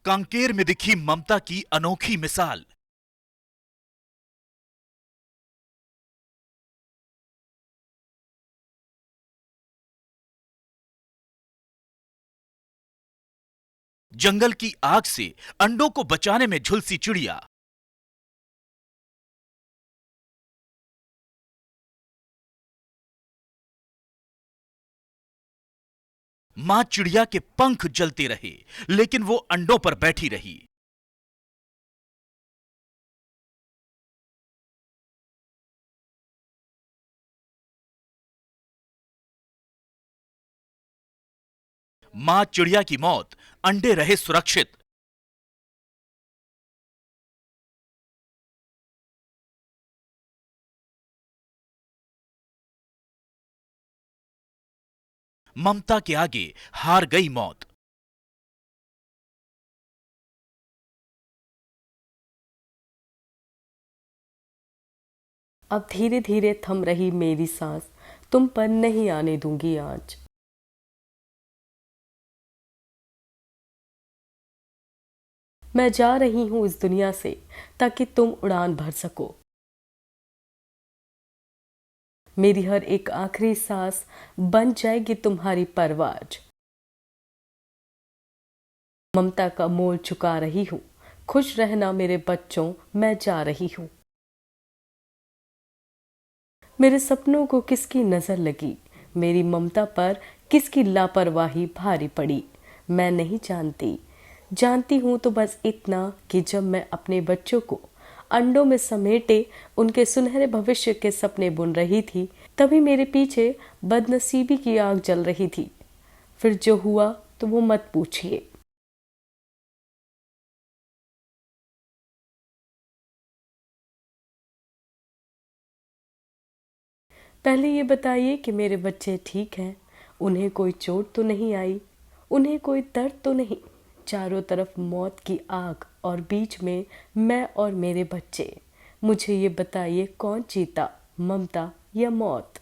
कांकेर में दिखी ममता की अनोखी मिसाल। जंगल की आग से अंडों को बचाने में झुलसी चिड़िया। मां चिड़िया के पंख जलते रहे, लेकिन वो अंडों पर बैठी रही। मां चिड़िया की मौत, अंडे रहे सुरक्षित। ममता के आगे हार गई मौत। अब धीरे धीरे थम रही मेरी सांस, तुम पर नहीं आने दूंगी आज। मैं जा रही हूं इस दुनिया से ताकि तुम उड़ान भर सको। मेरी हर एक आखिरी सांस बन जाएगी तुम्हारी परवाज। ममता का मोल चुका रही हूं, खुश रहना मेरे बच्चों, मैं जा रही हूं। मेरे सपनों को किसकी नजर लगी, मेरी ममता पर किसकी लापरवाही भारी पड़ी, मैं नहीं जानती। जानती हूं तो बस इतना कि जब मैं अपने बच्चों को अंडों में समेटे उनके सुनहरे भविष्य के सपने बुन रही थी, तभी मेरे पीछे बदनसीबी की आग जल रही थी। फिर जो हुआ तो वो मत पूछिए। पहले ये बताइए कि मेरे बच्चे ठीक हैं, उन्हें कोई चोट तो नहीं आई, उन्हें कोई दर्द तो नहीं। चारों तरफ मौत की आग और बीच में मैं और मेरे बच्चे। मुझे ये बताइए, कौन जीता, ममता या मौत?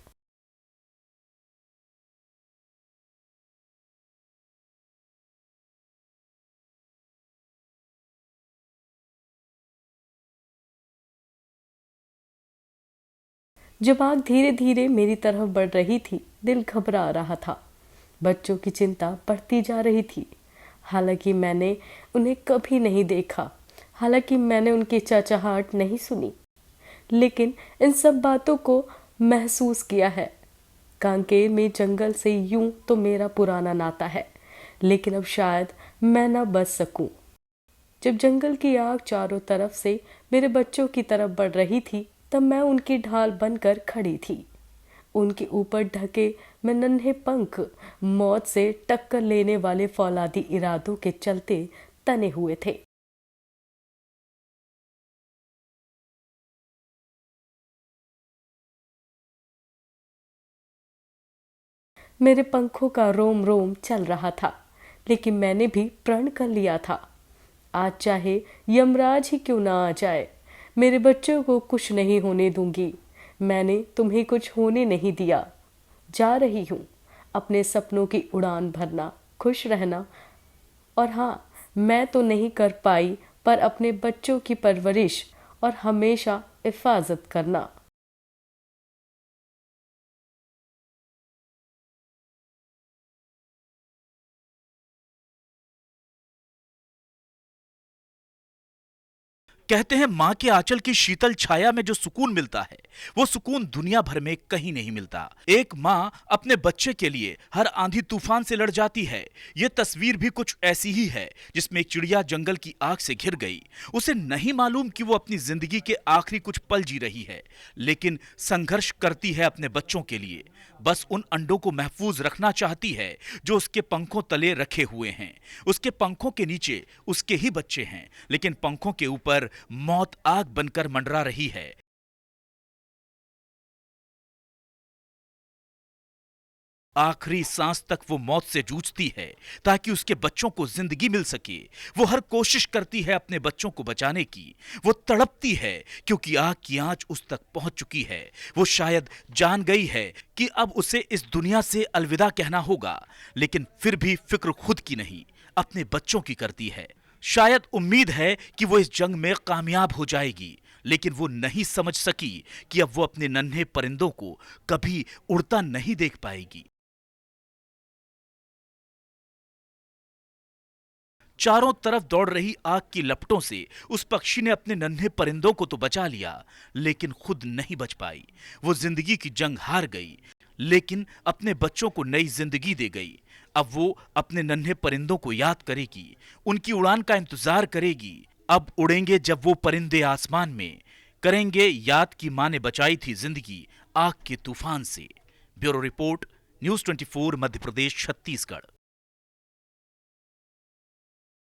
जब आग धीरे धीरे मेरी तरफ बढ़ रही थी, दिल घबरा रहा था। बच्चों की चिंता बढ़ती जा रही थी। हालांकि मैंने उन्हें कभी नहीं देखा, हालांकि मैंने उनकी चहचहाहट नहीं सुनी, लेकिन इन सब बातों को महसूस किया है। कांकेर में जंगल से यूं तो मेरा पुराना नाता है, लेकिन अब शायद मैं ना बच सकूं। जब जंगल की आग चारों तरफ से मेरे बच्चों की तरफ बढ़ रही थी, तब मैं उनकी ढाल बनकर खड़ी थी। उनके ऊपर ढके मैं नन्हे पंख मौत से टक्कर लेने वाले फौलादी इरादों के चलते तने हुए थे। मेरे पंखों का रोम रोम चल रहा था, लेकिन मैंने भी प्रण कर लिया था, आज चाहे यमराज ही क्यों ना आ जाए, मेरे बच्चों को कुछ नहीं होने दूंगी। मैंने तुम्हें कुछ होने नहीं दिया। जा रही हूँ अपने सपनों की उड़ान भरना, खुश रहना। और हाँ, मैं तो नहीं कर पाई, पर अपने बच्चों की परवरिश और हमेशा हिफाजत करना। कहते हैं मां के आंचल की शीतल छाया में जो सुकून मिलता है, वो सुकून दुनिया भर में कहीं नहीं मिलता। एक मां अपने बच्चे के लिए हर आंधी तूफान से लड़ जाती है। ये तस्वीर भी कुछ ऐसी ही है, जिसमें एक चिड़िया जंगल की आग से घिर गई। उसे नहीं मालूम कि वो अपनी जिंदगी के आखिरी कुछ पल जी रही है, लेकिन संघर्ष करती है अपने बच्चों के लिए। बस उन अंडों को महफूज रखना चाहती है जो उसके पंखों तले रखे हुए हैं। उसके पंखों के नीचे उसके ही बच्चे हैं, लेकिन पंखों के ऊपर मौत आग बनकर मंडरा रही है। आखिरी सांस तक वो मौत से जूझती है ताकि उसके बच्चों को जिंदगी मिल सके। वो हर कोशिश करती है अपने बच्चों को बचाने की। वो तड़पती है क्योंकि आग की आंच उस तक पहुंच चुकी है। वो शायद जान गई है कि अब उसे इस दुनिया से अलविदा कहना होगा, लेकिन फिर भी फिक्र खुद की नहीं, अपने बच्चों की करती है। शायद उम्मीद है कि वो इस जंग में कामयाब हो जाएगी, लेकिन वो नहीं समझ सकी कि अब वो अपने नन्हे परिंदों को कभी उड़ता नहीं देख पाएगी। चारों तरफ दौड़ रही आग की लपटों से उस पक्षी ने अपने नन्हे परिंदों को तो बचा लिया, लेकिन खुद नहीं बच पाई। वो जिंदगी की जंग हार गई, लेकिन अपने बच्चों को नई जिंदगी दे गई। अब वो अपने नन्हे परिंदों को याद करेगी, उनकी उड़ान का इंतजार करेगी। अब उड़ेंगे जब वो परिंदे आसमान में, करेंगे याद की माँ ने बचाई थी जिंदगी आग के तूफान से। Bureau report, news 24, Madhya Pradesh, Chhattisgarh.